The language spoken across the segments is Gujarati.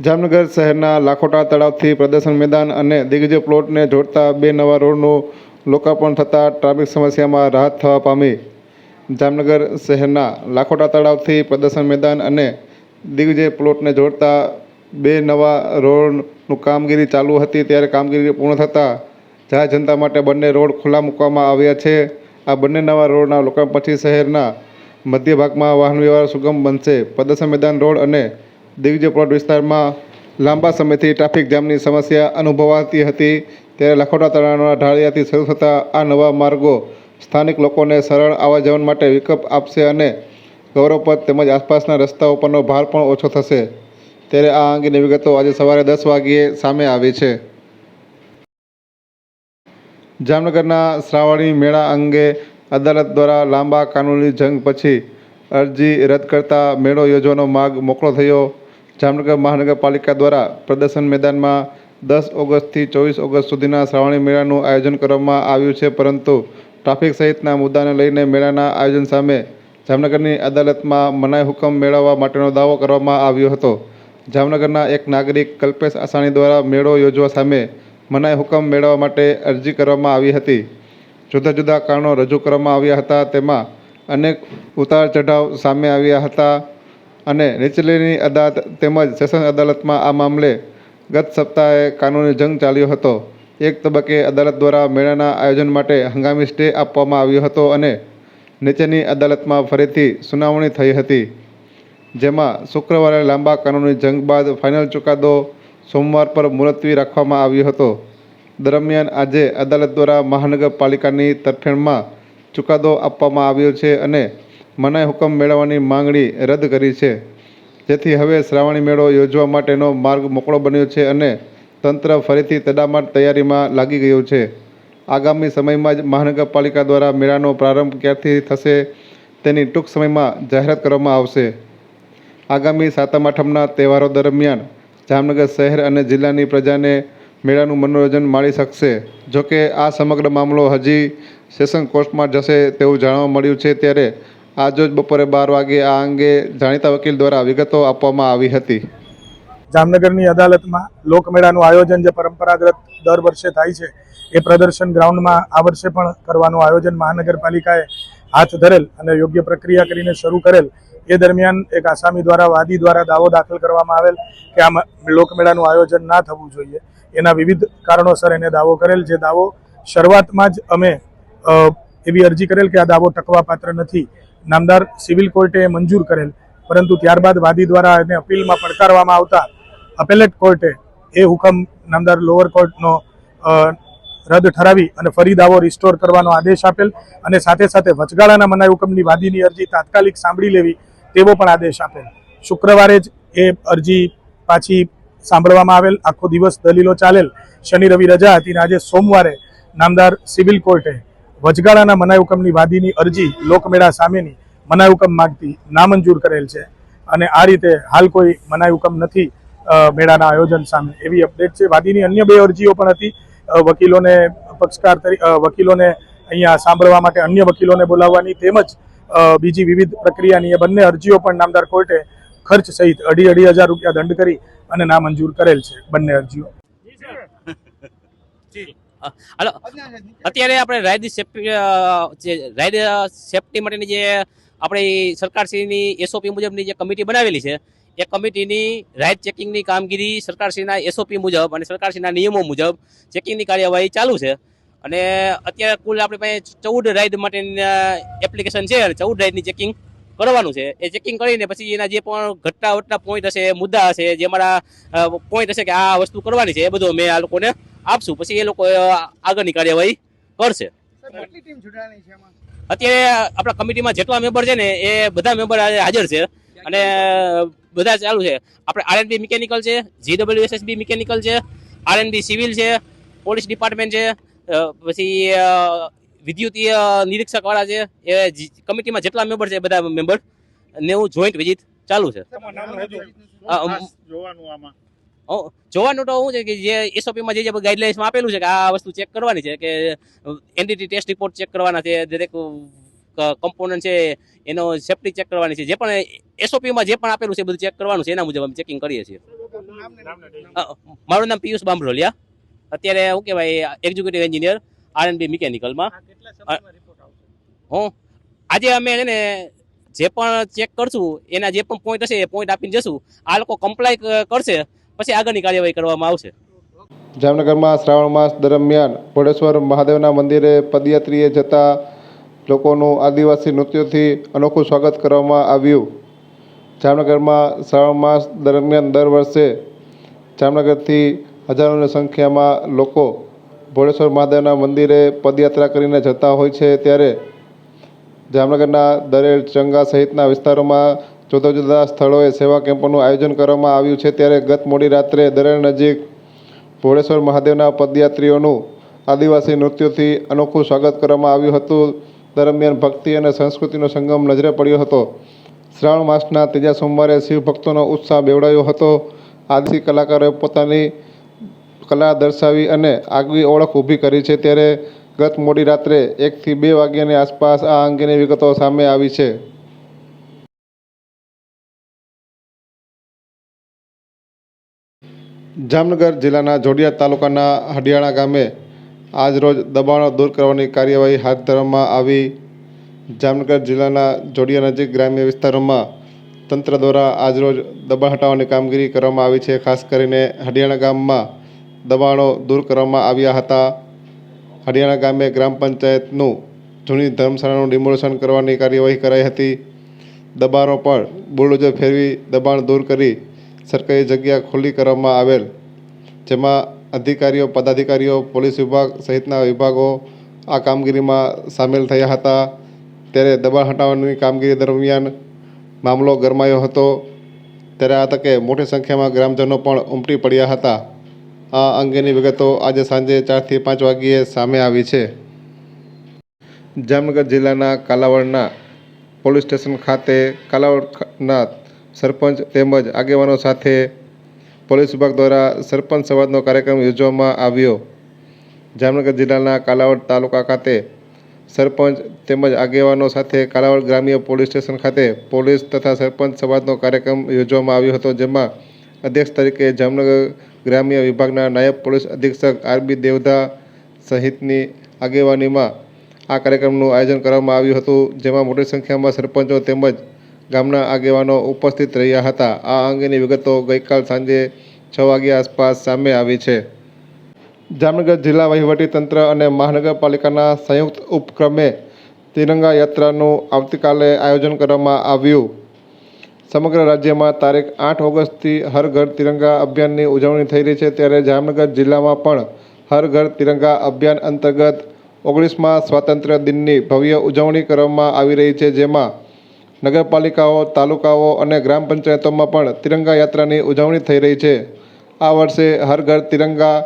જામનગર શહેરના લાખોટા તળાવથી પ્રદર્શન મેદાન અને દિગ્વિજય પ્લોટને જોડતા બે નવા રોડનું લોકાર્પણ થતાં ટ્રાફિક સમસ્યામાં રાહત થવા પામી. જામનગર શહેરના લાખોટા તળાવથી પ્રદર્શન મેદાન અને દિગ્વિજય પ્લોટને જોડતા બે નવા રોડનું કામગીરી ચાલુ હતી, ત્યારે કામગીરી પૂર્ણ થતાં જાહેર જનતા માટે બંને રોડ ખુલ્લા મૂકવામાં આવ્યા છે. આ બંને નવા રોડના લોકાર્પણ પછી શહેરના મધ્ય ભાગમાં વાહન વ્યવહાર સુગમ બનશે. પ્રદર્શન મેદાન રોડ અને દિગ્વિજય પ્લોટ વિસ્તારમાં લાંબા સમયથી ટ્રાફિક જામની સમસ્યા અનુભવાતી હતી, ત્યારે લાખોટા તળાવના ઢાળિયાથી શરૂ થતા આ નવા માર્ગો સ્થાનિક લોકોને સરળ આવવા જવા માટે વિકલ્પ આપશે અને ગૌરવપથ તેમજ આસપાસના રસ્તાઓ પરનો ભાર પણ ઓછો થશે. ત્યારે આ અંગેની વિગતો આજે સવારે 10 વાગ્યે સામે આવી છે. જામનગરના શ્રાવણી મેળા અંગે અદાલત દ્વારા લાંબા કાનૂની જંગ પછી અરજી રદ કરતા મેળો યોજવાનો માર્ગ મોકળો થયો. જામનગર મહાનગરપાલિકા દ્વારા પ્રદર્શન મેદાનમાં 10 ઓગસ્ટથી 24 ઓગસ્ટ સુધીના શ્રાવણી મેળાનું આયોજન કરવામાં આવ્યું છે, પરંતુ ટ્રાફિક સહિતના મુદ્દાને લઈને મેળાના આયોજન સામે જામનગરની અદાલતમાં મનાઈ હુકમ મેળવવા માટેનો દાવો કરવામાં આવ્યો હતો. જામનગરના એક નાગરિક કલ્પેશ આસાણી દ્વારા મેળો યોજવા સામે મનાઈ હુકમ મેળવવા માટે અરજી કરવામાં આવી હતી. જુદા જુદા કારણો રજૂ કરવામાં આવ્યા હતા, તેમાં અનેક ઉતાર ચઢાવ સામે આવ્યા હતા અને નીચેની અદાલત તેમજ સેશન અદાલતમાં આ મામલે ગત સપ્તાહે કાનૂની જંગ ચાલ્યો હતો. એક તબક્કે અદાલત દ્વારા મેળાના આયોજન માટે હંગામી સ્ટે આપવામાં આવ્યો હતો અને નીચેની અદાલતમાં ફરીથી સુનાવણી થઈ હતી, જેમાં શુક્રવારે લાંબા કાનૂની જંગ બાદ ફાઇનલ ચુકાદો સોમવાર પર મુલતવી રાખવામાં આવ્યો હતો. દરમિયાન આજે અદાલત દ્વારા મહાનગરપાલિકાની તરફેણમાં ચુકાદો આપવામાં આવ્યો છે અને મનાઈ હુકમ મેળવવાની માંગણી રદ કરી છે, જેથી હવે શ્રાવણી મેળો યોજવા માટેનો માર્ગ મોકળો બન્યો છે અને તંત્ર ફરીથી તડામાર તૈયારીમાં લાગી ગયું છે. આગામી સમયમાં જ મહાનગરપાલિકા દ્વારા મેળાનો પ્રારંભ ક્યારથી થશે તેની ટૂંક સમયમાં જાહેરાત કરવામાં આવશે. આગામી સાતમ આઠમના તહેવારો દરમિયાન જામનગર શહેર અને જિલ્લાની પ્રજાને મેળાનું મનોરંજન માણી શકશે. જોકે આ સમગ્ર મામલો હજી સેશન કોર્ટમાં જશે તેવું જાણવા મળ્યું છે, ત્યારે આજરોજ બપોરે 12 વાગ્યે આ અંગે જાણીતા વકીલ દ્વારા વિગતો આપવામાં આવી હતી. જામનગરની અદાલતમાં લોકમેળાનું આયોજન જે પરંપરાગત દર વર્ષે થાય છે એ પ્રદર્શન ગ્રાઉન્ડમાં આ વર્ષે પણ કરવાનું આયોજન મહાનગરપાલિકાએ હાથ ધરેલ અને યોગ્ય પ્રક્રિયા કરીને શરૂ કરેલ. એ દરમિયાન એક આસામી દ્વારા વાદી દ્વારા દાવો દાખલ કરવામાં આવેલ કે આ લોકમેળાનું આયોજન ના થવું જોઈએ. એના વિવિધ કારણોસર એને દાવો કરેલ, જે દાવો શરૂઆતમાં જ અમે એવી અરજી કરેલ કે આ દાવો ટકવા પાત્ર નથી. નામદાર સિવિલ કોર્ટે મંજૂર કરેલ, પરંતુ ત્યારબાદ વાદી દ્વારા એને અપીલમાં પડકારવામાં આવતા અપેલેટ કોર્ટે એ હુકમ નામદાર લોઅર કોર્ટનો રદ ઠરાવી અને ફરી દાવો રિસ્ટોર કરવાનો આદેશ આપેલ અને સાથે સાથે વચગાળાના મનાઈ હુકમની વાદીની અરજી તાત્કાલિક સાંભળી લેવી તેવો પણ આદેશ આપેલ. શુક્રવારે જ એ અરજી પાછી સાંભળવામાં આવેલ. આખો દિવસ દલીલો ચાલેલ. શનિ રવિ રજા હતી અને આજે સોમવારે નામદાર સિવિલ કોર્ટે વચગાળાના મનાઈ હુકમની વાદીની અરજી લોકમેળા સામેની મનાઈ હુકમ માંગતી નામંજૂર કરેલ છે અને આ રીતે હાલ કોઈ મનાઈ હુકમ નથી મેળાના આયોજન સામે, એવી અપડેટ છે. વાદીની અન્ય બે અરજીઓ પણ હતી. વકીલોને વકીલોને અહીંયા સાંભળવા માટે અન્ય વકીલોને બોલાવવાની તેમજ બીજી વિવિધ પ્રક્રિયાની એ બંને અરજીઓ પણ નામદાર કોર્ટે ખર્ચ સહિત 2,500 રૂપિયા દંડ કરી અને નામંજૂર કરેલ છે બંને અરજીઓ. હાલો, અત્યારે આપણે રાઇડ સેફટી માટેની જે આપણી સરકારશ્રીની એસઓપી મુજબની જે કમિટી બનાવેલી છે, એ કમિટીની રાઇડ ચેકિંગની કામગીરી સરકારશ્રીના એસઓપી મુજબ અને સરકારશ્રીના નિયમો મુજબ ચેકિંગની કાર્યવાહી ચાલુ છે. અને અત્યારે કુલ આપણી પાસે 14 રાઇડ માટેની એપ્લિકેશન છે અને 14 રાઇડની ચેકિંગ કરવાનું છે. એ ચેકિંગ કરીને પછી એના જે પણ ઘટના વટના પોઈન્ટ હશે, મુદ્દા હશે, જે અમારા પોઈન્ટ હશે કે આ વસ્તુ કરવાની છે, એ બધું અમે આ લોકોને આપશું. પછી એ લોકો આગળની કાર્યવાહી કરશે. અત્યારે આપણા કમિટીમાં જેટલા મેમ્બર છે ને એ બધા મેમ્બર હાજર છે અને બધા ચાલુ છે. આપણે આરએનબી મિકેનિકલ છે, GWSSB મિકેનિકલ છે, આરએનબી સિવિલ છે, પોલીસ ડિપાર્ટમેન્ટ છે, પછી વિદ્યુતીય નિરીક્ષક વાળા છે. એ કમિટીમાં જેટલા મેમ્બર છે બધા મેમ્બર ને હું જોઈન્ટ વિઝિટ ચાલુ છે. જોવાનું તો શું છે કે જે એસઓપીમાં જે ગાઈડલાઇન્સમાં આપેલું છે કે આ વસ્તુ ચેક કરવાની છે, કે એનડીટી ટેસ્ટ રિપોર્ટ ચેક કરવાના છે, દરેક કમ્પોનન્ટ છે એનો સેફ્ટી ચેક કરવાની છે. જે પણ એસઓપીમાં જે પણ આપેલું છે બધું ચેક કરવાનું છે, એના મુજબ અમે ચેકિંગ કરીએ છીએ. અ, મારું નામ પિયુષ બામરોલિયા. અત્યારે શું કહેવાય એક્ઝિક્યુટિવ એન્જિનિયર R&B મિકેનિકલમાં. હું આજે અમે છે ને જે પણ ચેક કરશું એના જે પણ પોઈન્ટ હશે એ પોઈન્ટ આપીને જશું. આ લોકો કમ્પ્લાય કરશે પછી આગળની કાર્યવાહી કરવામાં આવશે. જામનગરમાં શ્રાવણ માસ દરમિયાન ભોળેશ્વર મહાદેવના મંદિરે પદયાત્રીએ જતા લોકોનું આદિવાસી નૃત્યોથી અનોખું સ્વાગત કરવામાં આવ્યું. જામનગરમાં શ્રાવણ માસ દરમિયાન દર વર્ષે જામનગરથી હજારોની સંખ્યામાં લોકો ભોળેશ્વર મહાદેવના મંદિરે પદયાત્રા કરીને જતા હોય છે. ત્યારે જામનગરના દરેલ ચંગા સહિતના વિસ્તારોમાં જુદા જુદા સ્થળોએ સેવા કેમ્પોનું આયોજન કરવામાં આવ્યું છે. ત્યારે ગત મોડી રાત્રે દરેલ નજીક ભોળેશ્વર મહાદેવના પદયાત્રીઓનું આદિવાસી નૃત્યોથી અનોખું સ્વાગત કરવામાં આવ્યું હતું. દરમિયાન ભક્તિ અને સંસ્કૃતિનો સંગમ નજરે પડ્યો હતો. શ્રાવણ માસના ત્રીજા સોમવારે શિવ ભક્તોનો ઉત્સાહ બેવડાયો હતો. આદિવાસી કલાકારોએ પોતાની કલા દર્શાવી અને આગવી ઓળખ ઊભી કરી છે. ત્યારે ગત મોડી રાત્રે 1 થી 2 વાગ્યાની આસપાસ આ અંગેની વિગતો સામે આવી છે. જામનગર જિલ્લાના જોડિયા તાલુકાના હડિયાળા ગામે આજરોજ દબાણો દૂર કરવાની કાર્યવાહી હાથ ધરવામાં આવી. જામનગર જિલ્લાના જોડિયા નજીક ગ્રામ્ય વિસ્તારોમાં તંત્ર દ્વારા આજરોજ દબાણ હટાવવાની કામગીરી કરવામાં આવી છે. ખાસ કરીને હડિયાળા ગામમાં દબાણો દૂર કરવામાં આવ્યા હતા. હડિયાળા ગામે ગ્રામ પંચાયતનું જૂની ધર્મશાળાનું ડિમોલિશન કરવાની કાર્યવાહી કરાઈ હતી. દબાણો પર બુલડોઝર ફેરવી દબાણ દૂર કરી સરકારી જગ્યા ખુલ્લી કરવામાં આવેલ, જેમાં અધિકારીઓ, પદાધિકારીઓ, પોલીસ વિભાગ સહિતના વિભાગો આ કામગીરીમાં સામેલ થયા હતા. ત્યારે દબાણ હટાવવાની કામગીરી દરમિયાન મામલો ગરમાયો હતો. ત્યારે આ તકે મોટી સંખ્યામાં ગ્રામજનો પણ ઉમટી પડ્યા હતા. આ અંગેની વિગતો આજે સાંજે 4 થી 5 વાગ્યે સામે આવી છે. જામનગર જિલ્લાના કાલાવડના પોલીસ સ્ટેશન ખાતે કાલાવડના સરપંચ તેમજ આગેવાનો સાથે પોલીસ વિભાગ દ્વારા સરપંચ સંવાદનો કાર્યક્રમ યોજવામાં આવ્યો. જામનગર જિલ્લાના કાલાવડ તાલુકા ખાતે સરપંચ તેમજ આગેવાનો સાથે કાલાવડ ગ્રામ્ય પોલીસ સ્ટેશન ખાતે પોલીસ તથા સરપંચ સંવાદનો કાર્યક્રમ યોજવામાં આવ્યો હતો. જેમાં અધ્યક્ષ તરીકે જામનગર ગ્રામ્ય વિભાગના નાયબ પોલીસ અધિક્ષક R.B. દેવધા સહિતની આગેવાનીમાં આ કાર્યક્રમનું આયોજન કરવામાં આવ્યું હતું. જેમાં મોટી સંખ્યામાં સરપંચો તેમજ ગામના આગેવાનો ઉપસ્થિત રહ્યા હતા. આ અંગેની વિગતો ગઈકાલ સાંજે 6 વાગ્યા આસપાસ સામે આવી છે. જામનગર જિલ્લા વહીવટીતંત્ર અને મહાનગરપાલિકાના સંયુક્ત ઉપક્રમે તિરંગા યાત્રાનું આવતીકાલે આયોજન કરવામાં આવ્યું. સમગ્ર રાજ્યમાં તારીખ 8 ઓગસ્ટથી હર ઘર તિરંગા અભિયાનની ઉજવણી થઈ રહી છે. ત્યારે જામનગર જિલ્લામાં પણ હર ઘર તિરંગા અભિયાન અંતર્ગત 19મા સ્વાતંત્ર્ય દિનની ભવ્ય ઉજવણી કરવામાં આવી રહી છે. જેમાં નગરપાલિકાઓ, તાલુકાઓ અને ગ્રામ પંચાયતોમાં પણ તિરંગા યાત્રાની ઉજવણી થઈ રહી છે. આ વર્ષે હર ઘર તિરંગા,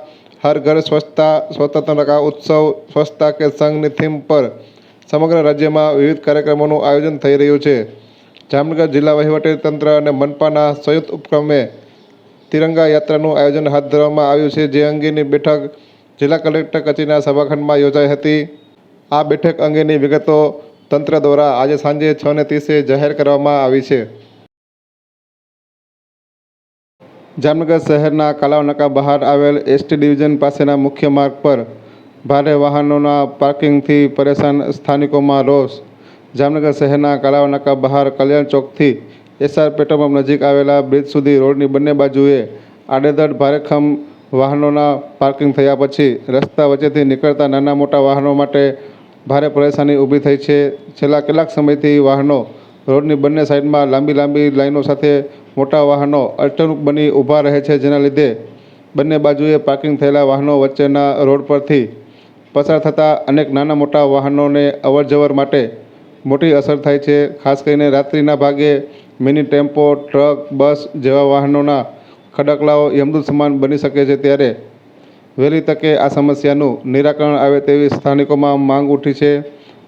હર ઘર સ્વચ્છતા, સ્વતંત્રતા ઉત્સવ, સ્વચ્છતા કે સંઘની થીમ પર સમગ્ર રાજ્યમાં વિવિધ કાર્યક્રમોનું આયોજન થઈ રહ્યું છે. જામનગર જિલ્લા વહીવટીતંત્ર અને મનપાના સંયુક્ત ઉપક્રમે તિરંગા યાત્રાનું આયોજન હાથ ધરવામાં આવ્યું છે. જે અંગેની બેઠક જિલ્લા કલેક્ટર કચેરીના સભાખંડમાં યોજાઈ હતી. આ બેઠક અંગેની વિગતો તંત્ર દ્વારા આજે સાંજે 6:30 જાહેર કરવામાં આવી છે. જામનગર શહેરના કાલાવ નાકા બહાર આવેલ ST ડિવિઝન પાસેના મુખ્ય માર્ગ પર ભારે વાહનોના પાર્કિંગથી પરેશાન સ્થાનિકોમાં રોષ. જામનગર શહેરના કાલાવ નાકા બહાર કલ્યાણ ચોકથી SR પેટ્રોલ પંપ નજીક આવેલા બ્રિજ સુધી રોડની બંને બાજુએ આડેધડ ભારેખમ વાહનોના પાર્કિંગ થયા પછી રસ્તા વચ્ચેથી નીકળતા નાના મોટા વાહનો માટે ભારે પરેશાની ઊભી થઈ છે. છેલ્લા કેટલાક સમયથી વાહનો રોડની બંને સાઈડમાં લાંબી લાંબી લાઈનો સાથે મોટા વાહનો અડચણરૂપ બની ઊભા રહે છે. જેના લીધે બંને બાજુએ પાર્કિંગ થયેલા વાહનો વચ્ચેના રોડ પરથી પસાર થતા અનેક નાના મોટા વાહનોને અવરજવર માટે મોટી અસર થાય છે. ખાસ કરીને રાત્રિના ભાગે મિની ટેમ્પો, ટ્રક, બસ જેવા વાહનોના ખડકલાઓ યમદૂત સમાન બની શકે છે. ત્યારે વહેલી તકે આ સમસ્યાનું નિરાકરણ આવે તેવી સ્થાનિકોમાં માંગ ઉઠી છે.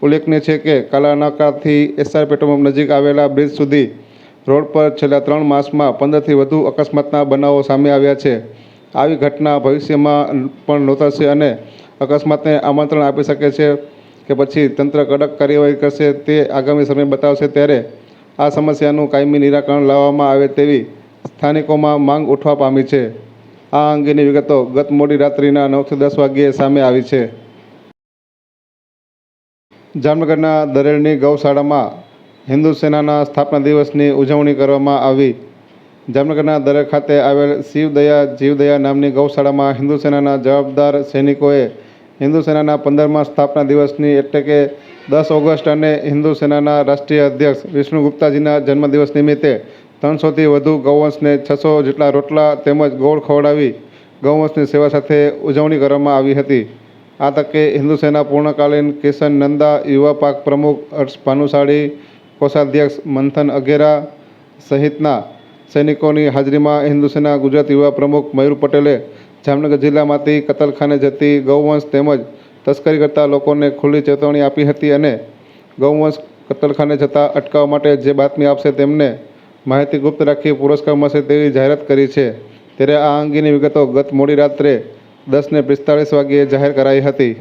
ઉલ્લેખનીય છે કે કાલાવ નાકાથી SR પેટ્રોલ પંપ નજીક આવેલા બ્રિજ સુધી રોડ પર છેલ્લા 3 માસમાં 15થી વધુ અકસ્માતના બનાવો સામે આવ્યા છે. આવી ઘટના ભવિષ્યમાં પણ નોંધાશે અને અકસ્માતને આમંત્રણ આપી શકે છે કે પછી તંત્ર કડક કાર્યવાહી કરશે તે આગામી સમય બતાવશે. ત્યારે આ સમસ્યાનું કાયમી નિરાકરણ લાવવામાં આવે તેવી સ્થાનિકોમાં માંગ ઉઠવા પામી છે. આ અંગેની વિગતો ગત મોડી રાત્રિના 9 થી 10 વાગ્યે સામે આવી છે. જામનગરના દરેલની ગૌશાળામાં હિન્દુ સેનાના સ્થાપના દિવસની ઉજવણી કરવામાં આવી. જામનગરના દરેલ ખાતે આવેલ શિવદયા જીવદયા નામની ગૌશાળામાં હિન્દુ સેનાના જવાબદાર સૈનિકોએ હિન્દુ સેનાના 15મા સ્થાપના દિવસની એટલે કે 10 ઓગસ્ટ અને હિન્દુ સેનાના રાષ્ટ્રીય અધ્યક્ષ વિષ્ણુ ગુપ્તાજીના જન્મદિવસ નિમિત્તે 300થી વધુ ગૌવંશને 600 જેટલા રોટલા તેમજ ગોળ ખવડાવી ગૌવંશની સેવા સાથે ઉજવણી કરવામાં આવી હતી. આ તકે હિન્દુ સેના પૂર્ણકાલીન કિશન નંદા, યુવા પાક પ્રમુખ હર્ષ ભાનુશાળી, કોષાધ્યક્ષ મંથન અઘેરા સહિતના સૈનિકોની હાજરીમાં હિન્દુ સેના ગુજરાત યુવા પ્રમુખ મયુર પટેલે જામનગર જિલ્લામાંથી કતલખાને જતી ગૌવંશ તેમજ તસ્કરી કરતા લોકોને ખુલ્લી ચેતવણી આપી હતી અને ગૌવંશ કતલખાને જતા અટકાવવા માટે જે બાતમી આપશે તેમને માહિતી ગુપ્ત રાખી પુરસ્કાર મળશે તેવી જાહેરાત કરી છે. ત્યારે આ અંગેની વિગતો ગત મોડી રાત્રે 10:45 વાગ્યે જાહેર કરાઈ હતી.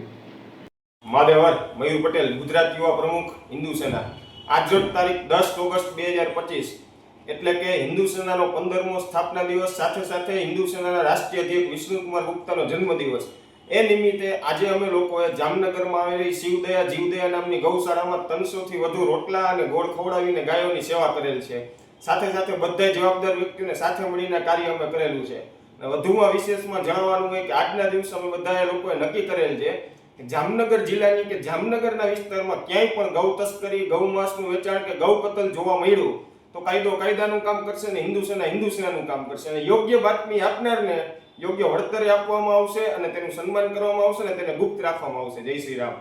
માદેવર મયુર પટેલ, ગુજરાત યુવા પ્રમુખ હિન્દુ સેના. આજરોજ તારીખ 10 ઓગસ્ટ 2025 એટલે કે હિન્દુ સેનાનો 15મો સ્થાપના દિવસ સાથે સાથે હિન્દુ સેનાના રાષ્ટ્રીય અધ્યક્ષ વિષ્ણુકુમાર ગુપ્તાનો જન્મદિવસ. એ નિમિત્તે આજે અમે લોકોએ જામનગરમાં આવેલી શિવદયા જીવદયા નામની ગૌશાળામાં 300થી વધુ રોટલા અને ગોળ ખવડાવીને ગાયોની સેવા કરેલ છે. સાથે સાથે બધા જવાબદાર વ્યક્તિઓને સાથે મળીને કાર્ય અમે કરેલું છે. વધુમાં વિશેષમાં જણાવવાનું હોય કે આજના દિવસે અમે બધા લોકોએ નક્કી કરેલ છે કે જામનગર જિલ્લાની કે જામનગરના વિસ્તારમાં ક્યાંય પણ ગૌ તસ્કરી, ગૌ માંસનું વેચાણ કે ગૌ કતલ જોવા મળ્યું તો કાયદો કાયદાનું કામ કરશે ને હિન્દુ સેનાનું કામ કરશે અને યોગ્ય બાતમી આપનારને યોગ્ય વળતર આપવામાં આવશે અને તેનું સન્માન કરવામાં આવશે અને તેને ગુપ્ત રાખવામાં આવશે. જય શ્રી રામ.